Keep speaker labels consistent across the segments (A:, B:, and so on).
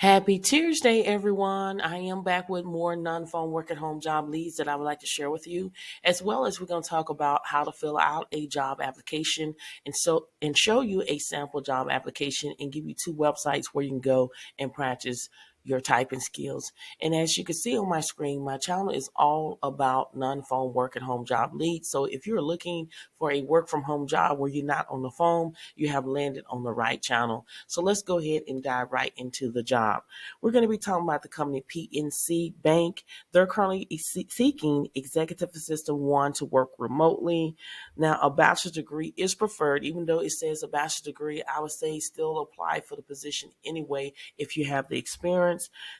A: Happy Tuesday, everyone. I am back with more non-phone work at home job leads that I would like to share with you, as well as we're going to talk about how to fill out a job application and show you a sample job application and give you two websites where you can go and practice your typing skills. And as you can see on my screen, my channel is all about non-phone work at home job leads. So if you're looking for a work from home job where you're not on the phone, you have landed on the right channel. So let's go ahead and dive right into the job. We're going to be talking about the company PNC Bank. They're currently seeking executive assistant one to work remotely. Now, a bachelor's degree is preferred, even though it says a bachelor's degree. I would say still apply for the position anyway if you have the experience.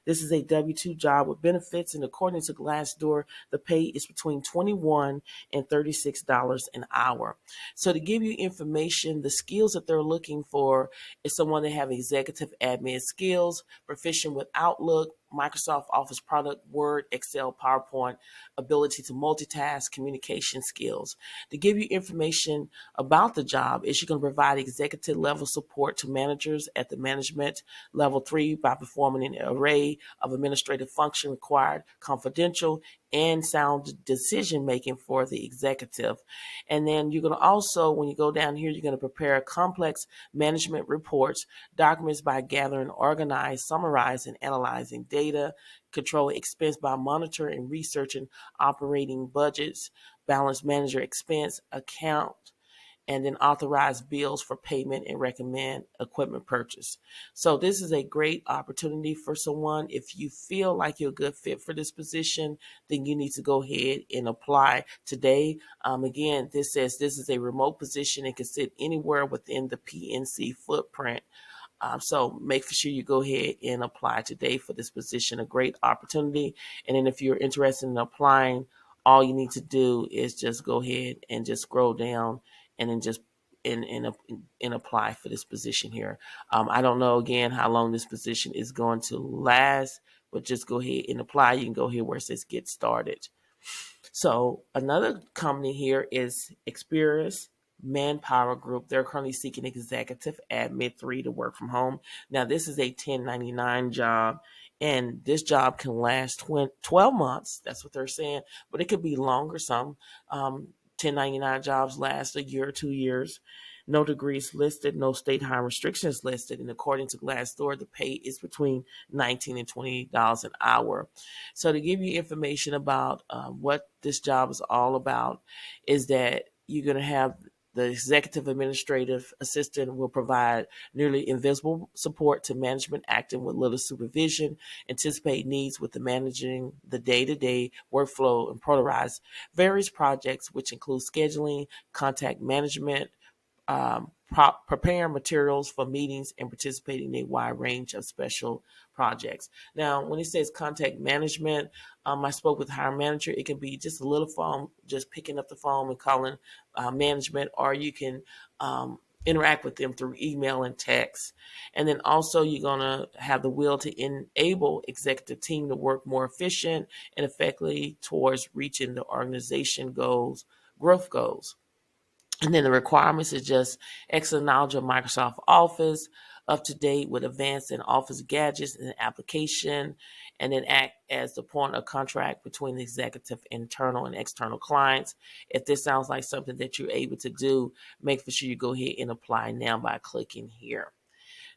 A: This is a W-2 job with benefits, and according to Glassdoor, the pay is between $21 and $36 an hour. So to give you information, the skills that they're looking for is someone that have executive admin skills, proficient with Outlook, Microsoft Office product, Word, Excel, PowerPoint, ability to multitask, communication skills. To give you information about the job is you're going to provide executive level support to managers at the management level 3 by performing an array of administrative function required, confidential, and sound decision making for the executive. And then you're going to also, when you go down here, you're going to prepare complex management reports, documents by gathering, organize, summarize, and analyzing data, control expense by monitoring and researching operating budgets, balance manager expense, account, and then authorize bills for payment and recommend equipment purchase. So this is a great opportunity for someone. If you feel like you're a good fit for this position, then you need to go ahead and apply today. Again, this says this is a remote position and can sit anywhere within the PNC footprint. So make sure you go ahead and apply today for this position, a great opportunity. And then if you're interested in applying, all you need to do is just go ahead and just scroll down and then just and apply for this position here. I don't know again how long this position is going to last, but just go ahead and apply. You can go here where it says get started. So another company here is Experience Manpower Group. They're currently seeking executive admin 3 to work from home. Now, this is a 1099 job, and this job can last 12 months. That's what they're saying, but it could be longer. Some 1099 jobs last a year or 2 years. No degrees listed, no state hire restrictions listed, and according to Glassdoor, the pay is between $19 and $20 an hour. So to give you information about what this job is all about is that you're going to have the executive administrative assistant will provide nearly invisible support to management acting with little supervision, anticipate needs with the managing the day-to-day workflow, and prioritize various projects, which include scheduling, contact management, preparing materials for meetings, and participating in a wide range of special projects. Now, when it says contact management, I spoke with the hiring manager. It can be just a little phone, just picking up the phone and calling management, or you can interact with them through email and text. And then also you're going to have the will to enable executive team to work more efficient and effectively towards reaching the organization goals, growth goals. And then the requirements is just excellent knowledge of Microsoft Office, up to date with advanced and Office gadgets and application, and then act as the point of contract between the executive, internal, and external clients. If this sounds like something that you're able to do, make sure you go ahead and apply now by clicking here.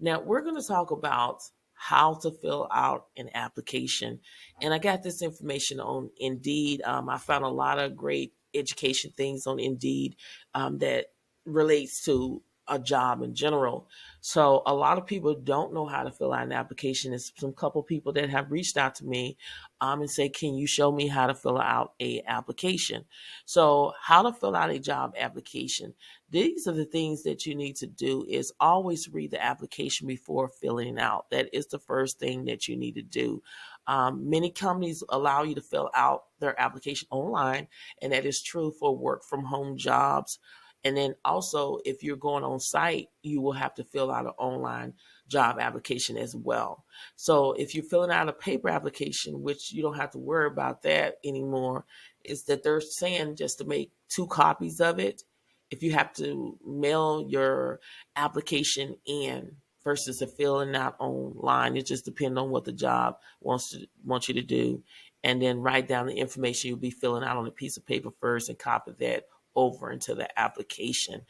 A: Now, we're going to talk about how to fill out an application. And I got this information on Indeed. I found a lot of great education things on Indeed that relates to a job in general. So a lot of people don't know how to fill out an application. There's some couple people that have reached out to me and say, can you show me how to fill out a application? So how to fill out a job application. These are the things that you need to do is always read the application before filling it out. That is the first thing that you need to do. Many companies allow you to fill out their application online, and that is true for work from home jobs. And then also, if you're going on site, you will have to fill out an online job application as well. So if you're filling out a paper application, which you don't have to worry about that anymore, is that they're saying just to make 2 copies of it. If you have to mail your application in versus a filling out online. It just depends on what the job wants you to do. And then write down the information you'll be filling out on a piece of paper first and copy that over into the application.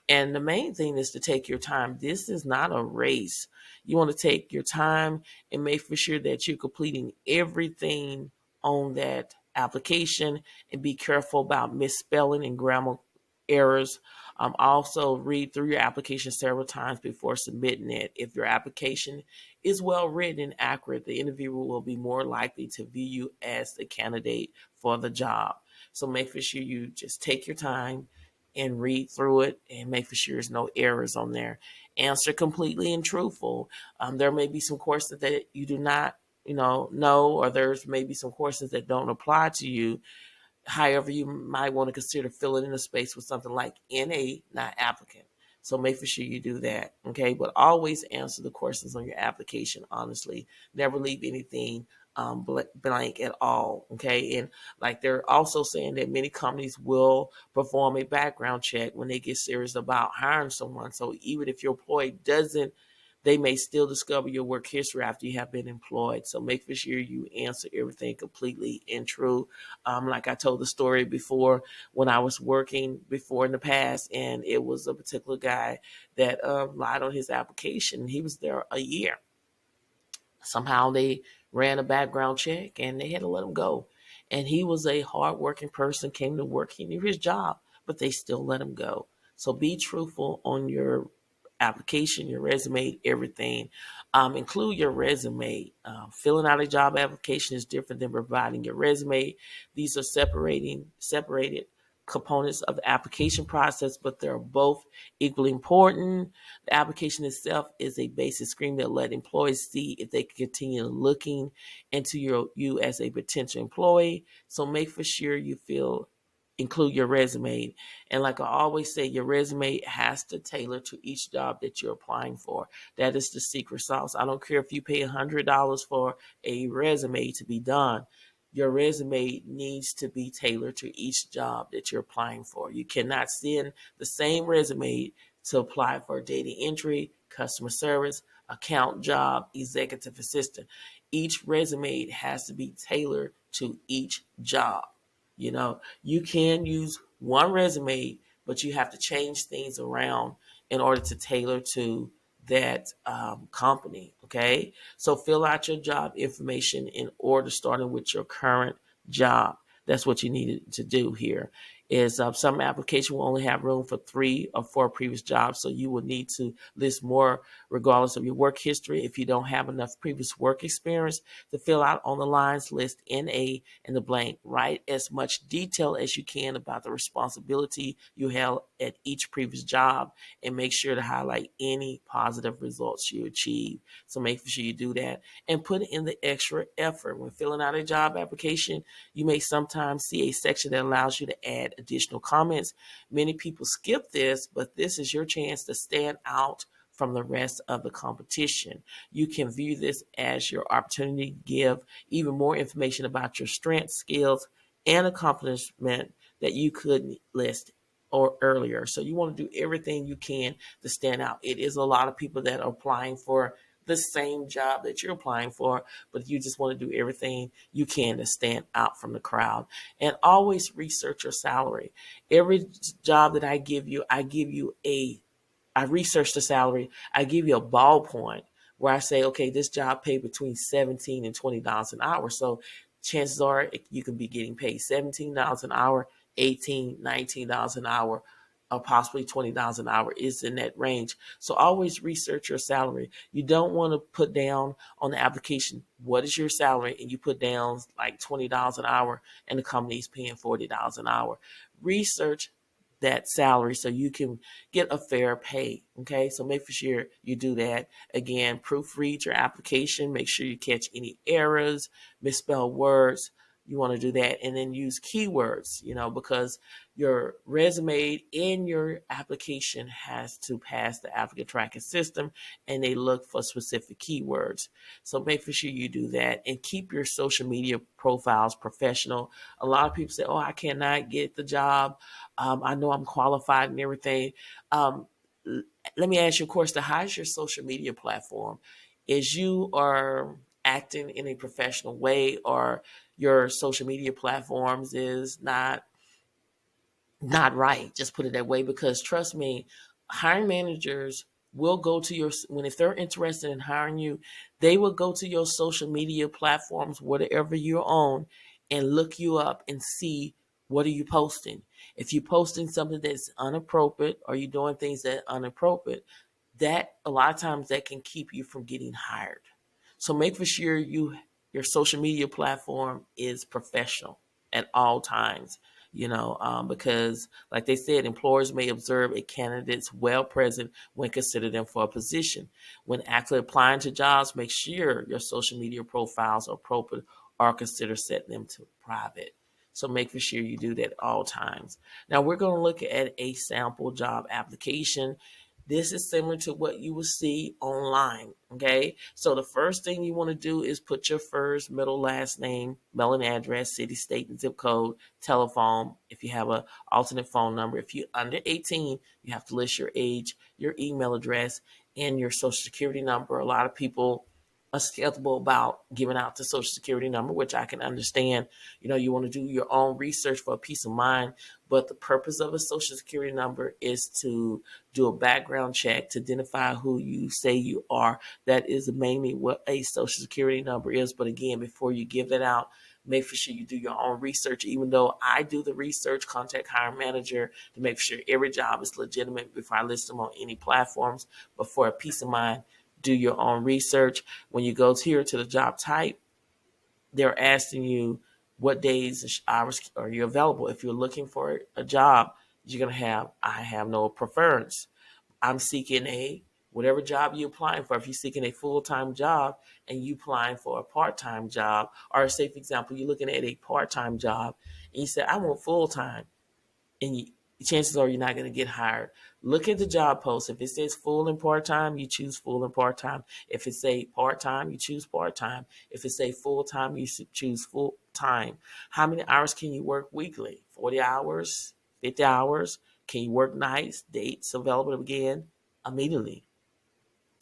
A: And the main thing is to take your time. This is not a race. You want to take your time and make for sure that you're completing everything on that application, and be careful about misspelling and grammar errors. Also, read through your application several times before submitting it. If your application is well written and accurate, the interviewer will be more likely to view you as the candidate for the job. So make sure you just take your time and read through it and make sure there's no errors on there. Answer completely and truthful. There may be some courses that you do not, know, or there's maybe some courses that don't apply to you. However, you might want to consider filling in a space with something like NA, not applicant. So make sure you do that, okay? But always answer the questions on your application honestly. Never leave anything blank at all, okay? And like they're also saying that many companies will perform a background check when they get serious about hiring someone. So even if your employee doesn't, they may still discover your work history after you have been employed. So make sure you answer everything completely and true. Like I told the story before, when I was working before in the past, and it was a particular guy that lied on his application. He was there a year. Somehow they ran a background check and they had to let him go. And he was a hardworking person, came to work, he knew his job, but they still let him go. So be truthful on your application, your resume, everything. Include your resume. Filling out a job application is different than providing your resume. These are separated components of the application process, but they're both equally important. The application itself is a basic screen that let employees see if they can continue looking into you as a potential employee. So make for sure you include your resume. And like I always say, your resume has to tailor to each job that you're applying for. That is the secret sauce. I don't care if you pay $100 for a resume to be done. Your resume needs to be tailored to each job that you're applying for. You cannot send the same resume to apply for data entry, customer service, account job, executive assistant. Each resume has to be tailored to each job. You can use one resume, but you have to change things around in order to tailor to that company. Okay. So fill out your job information in order, starting with your current job. That's what you need to do here. Is some application will only have room for 3 or 4 previous jobs, so you will need to list more regardless of your work history. If you don't have enough previous work experience to fill out on the lines, list NA in the blank. Write as much detail as you can about the responsibility you held at each previous job, and make sure to highlight any positive results you achieve. So make sure you do that and put in the extra effort. When filling out a job application, you may sometimes see a section that allows you to add additional comments. Many people skip this, but this is your chance to stand out from the rest of the competition. You can view this as your opportunity to give even more information about your strengths, skills, and accomplishment that you couldn't list or earlier. So you want to do everything you can to stand out. It is a lot of people that are applying for the same job that you're applying for, but you just want to do everything you can to stand out from the crowd. And always research your salary. Every job that I give you I research the salary. I give you a ballpoint where I say, okay, this job paid between $17 and $20 an hour. So chances are you can be getting paid $17 an hour, $18, $19 an hour, or possibly $20 an hour is in that range. So always research your salary. You don't want to put down on the application, what is your salary? And you put down like $20 an hour and the company is paying $40 an hour. Research that salary so you can get a fair pay. Okay, so make sure you do that. Again, proofread your application, make sure you catch any errors, misspelled words. You want to do that, and then use keywords, because your resume in your application has to pass the applicant tracking system, and they look for specific keywords. So make sure you do that, and keep your social media profiles professional. A lot of people say, oh, I cannot get the job. I know I'm qualified and everything. let me ask you a question. How's your social media platform? Is you are acting in a professional way, or your social media platforms is not right? Just put it that way, because trust me, hiring managers will go to your, when if they're interested in hiring you, they will go to your social media platforms, whatever you're on, and look you up and see what are you posting. If you're posting something that's inappropriate, or you're doing things that are inappropriate, that a lot of times that can keep you from getting hired. So make for sure your social media platform is professional at all times. Because like they said, employers may observe a candidate's well present when considering them for a position. When actually applying to jobs, make sure your social media profiles are appropriate, or consider setting them to private. So make for sure you do that at all times. Now we're going to look at a sample job application. This is similar to what you will see online. Okay. So the first thing you want to do is put your first, middle, last name, mailing address, city, state, and zip code, telephone. If you have a alternate phone number, if you're under 18, you have to list your age, your email address, and your social security number. A lot of people are skeptical about giving out the social security number, which I can understand. You want to do your own research for a peace of mind, but the purpose of a social security number is to do a background check to identify who you say you are. That is mainly what a social security number is. But again, before you give that out, make sure you do your own research. Even though I do the research, contact hiring manager to make sure every job is legitimate before I list them on any platforms. But for a peace of mind, do your own research. When you go here to the job type, they're asking you what days and hours are you available. If you're looking for a job, you're going to have, I have no preference. I'm seeking whatever job you're applying for. If you're seeking a full-time job and you applying for a part-time job, or say, for example, you're looking at a part-time job and you say, I want full-time, and chances are you're not going to get hired. Look at the job post. If it says full and part-time, you choose full and part-time. If it say part-time, you choose part-time. If it say full-time, you choose full-time. How many hours can you work weekly? 40 hours, 50 hours? Can you work nights? Dates available again immediately.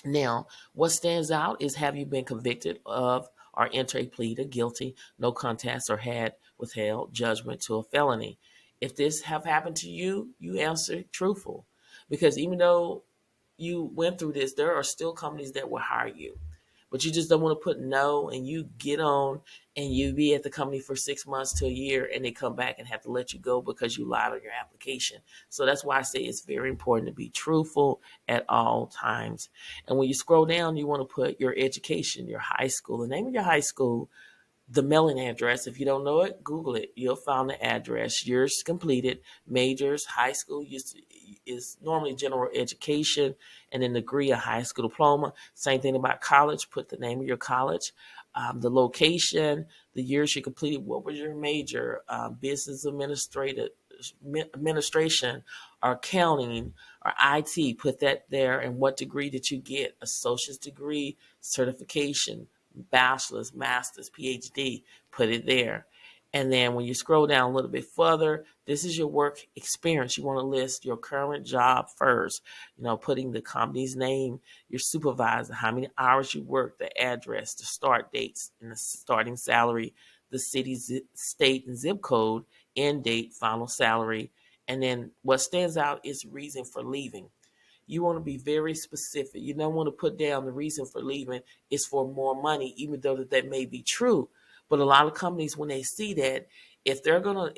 A: Now, what stands out is, have you been convicted of or enter a plea to guilty, no contest, or had withheld judgment to a felony? If this have happened to you, you answer truthful. Because even though you went through this, there are still companies that will hire you. But you just don't want to put no, and you get on and you be at the company for 6 months to a year, and they come back and have to let you go because you lied on your application. So that's why I say it's very important to be truthful at all times. And when you scroll down, you want to put your education, your high school, the name of your high school, the mailing address. If you don't know it, Google it. You'll find the address. Yours completed, majors, high school is normally general education, and then degree, a high school diploma. Same thing about college. Put the name of your college, the location, the years you completed. What was your major? Business administration, or accounting, or IT. Put that there. And what degree did you get? Associate's degree, certification, bachelor's, master's, PhD, put it there. And then when you scroll down a little bit further, this is your work experience. You want to list your current job first, putting the company's name, your supervisor, how many hours you work, the address, the start dates, and the starting salary, the city, state, and zip code, end date, final salary. And then what stands out is reason for leaving. You want to be very specific. You don't want to put down the reason for leaving is for more money, even though that may be true. But a lot of companies, when they see that, if they're gonna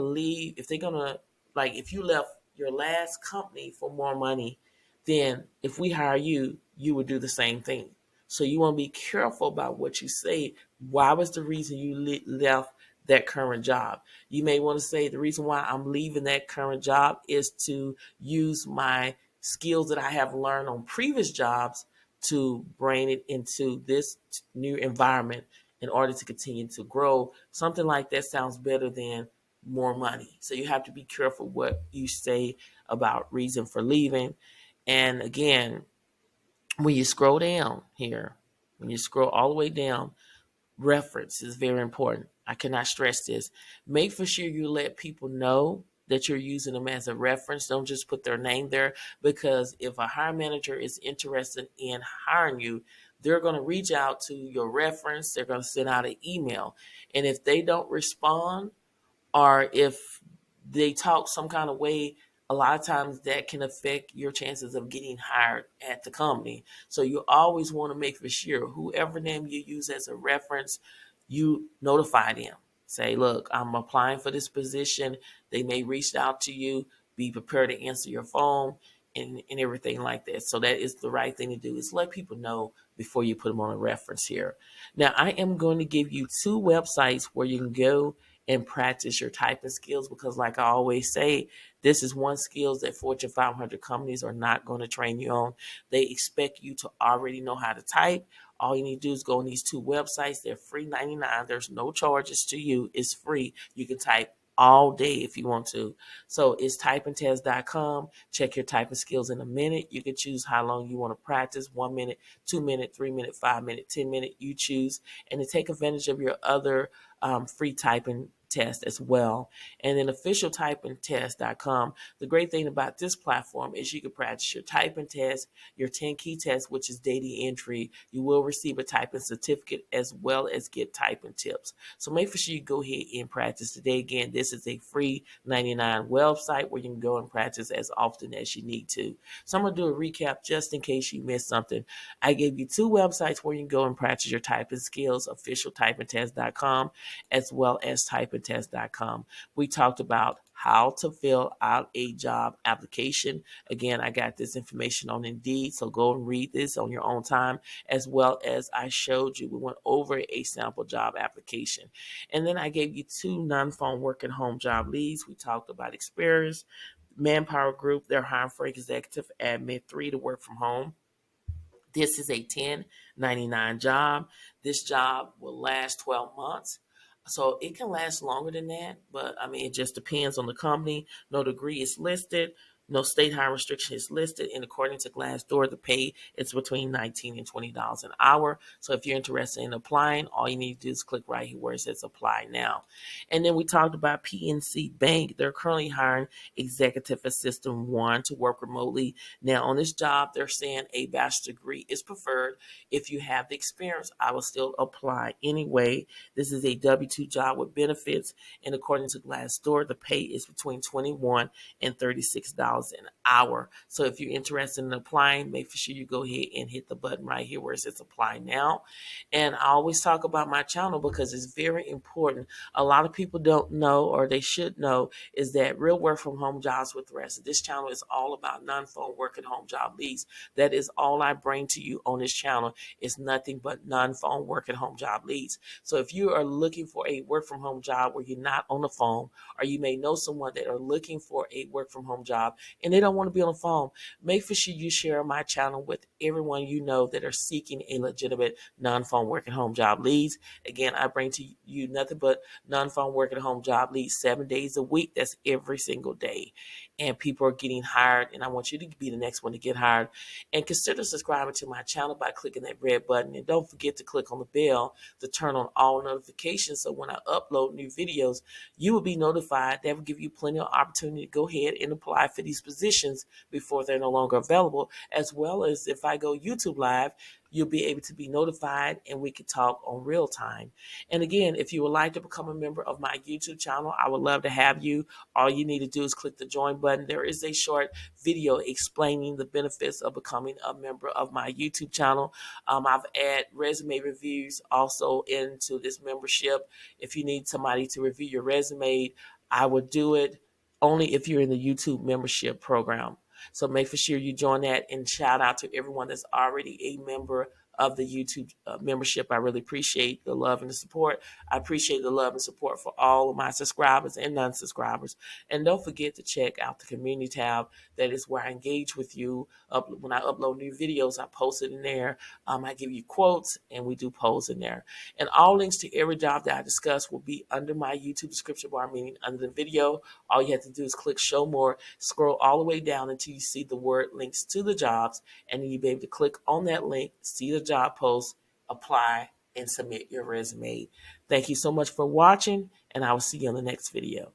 A: leave, if they're gonna, like, if you left your last company for more money, then if we hire you, you would do the same thing. So you want to be careful about what you say. Why was the reason you left that current job? You may want to say, the reason why I'm leaving that current job is to use my skills that I have learned on previous jobs to bring it into this new environment in order to continue to grow. Something like that sounds better than more money. So you have to be careful what you say about reason for leaving. And again, when you scroll down here, when you scroll all the way down, reference is very important. I cannot stress this. Make for sure you let people know that you're using them as a reference. Don't just put their name there, because if a hiring manager is interested in hiring you, they're going to reach out to your reference. They're going to send out an email. And if they don't respond, or if they talk some kind of way, a lot of times that can affect your chances of getting hired at the company. So you always want to make for sure whoever name you use as a reference, you notify them. Say, look, I'm applying for this position. They may reach out to you. Be prepared to answer your phone and everything like that. So that is the right thing to do, is let people know before you put them on a reference here. Now, I am going to give you two websites where you can go and practice your typing skills, because like I always say, this is one skills that Fortune 500 companies are not going to train you on. They expect you to already know how to type. All you need to do is go on these two websites. They're free 99. There's no charges to you. It's free. You can type all day if you want to. So it's typingtest.com. Check your typing skills in a minute. You can choose how long you want to practice: 1 minute, 2 minute, 3 minute, 5 minute, 10 minute. You choose, and to take advantage of your other free typing test as well. And then officialtypingtest.com. The great thing about this platform is you can practice your typing test, your 10 key test, which is data entry. You will receive a typing certificate as well as get typing tips. So make sure you go ahead and practice today. Again, this is a free 99 website where you can go and practice as often as you need to. So I'm going to do a recap just in case you missed something. I gave you two websites where you can go and practice your typing skills: officialtypingtest.com as well as typingtest.com. We talked about how to fill out a job application. Again, I got this information on Indeed, so go and read this on your own time, as well as I showed you. We went over a sample job application. And then I gave you two non-phone work at home job leads. We talked about experience. Manpower Group, they're hiring for executive admin 3 to work from home. This is a 1099 job. This job will last 12 months. So it can last longer than that, but I mean, it just depends on the company. No degree is listed. No state hire restriction is listed. And according to Glassdoor, the pay is between $19 and $20 an hour. So if you're interested in applying, all you need to do is click right here where it says apply now. And then we talked about PNC Bank. They're currently hiring executive assistant 1 to work remotely. Now, on this job, they're saying a bachelor's degree is preferred. If you have the experience, I will still apply anyway. This is a W-2 job with benefits, and according to Glassdoor, the pay is between $21 and $36 an hour. So if you're interested in applying, make sure you go ahead and hit the button right here where it says apply now. And I always talk about my channel because it's very important. A lot of people don't know, or they should know, is that Real Work From Home Jobs with Thressa. This channel is all about non-phone work at home job leads. That is all I bring to you on this channel. It's nothing but non-phone work at home job leads. So if you are looking for a work from home job where you're not on the phone, or you may know someone that are looking for a work from home job and they don't want to be on the phone, make sure you share my channel with everyone you know that are seeking a legitimate non-phone work at home job leads. Again, I bring to you nothing but non-phone work at home job leads 7 days a week. That's every single day. And people are getting hired, and I want you to be the next one to get hired. And consider subscribing to my channel by clicking that red button. And don't forget to click on the bell to turn on all notifications, so when I upload new videos, you will be notified. That will give you plenty of opportunity to go ahead and apply for these positions before they're no longer available. As well as if I go YouTube live, you'll be able to be notified and we can talk on real time. And again, if you would like to become a member of my YouTube channel, I would love to have you. All you need to do is click the join button. There is a short video explaining the benefits of becoming a member of my YouTube channel. I've added resume reviews also into this membership. If you need somebody to review your resume, I would do it only if you're in the YouTube membership program. So make sure you join that, and shout out to everyone that's already a member of the YouTube membership. I really appreciate the love and the support. I appreciate the love and support for all of my subscribers and non-subscribers. And don't forget to check out the community tab. That is where I engage with you. When I upload new videos, I post it in there. I give you quotes, and we do polls in there. And all links to every job that I discuss will be under my YouTube description bar, meaning under the video. All you have to do is click show more, scroll all the way down until you see the word links to the jobs, and then you'll be able to click on that link, see the job post, apply, and submit your resume. Thank you so much for watching, and I will see you on the next video.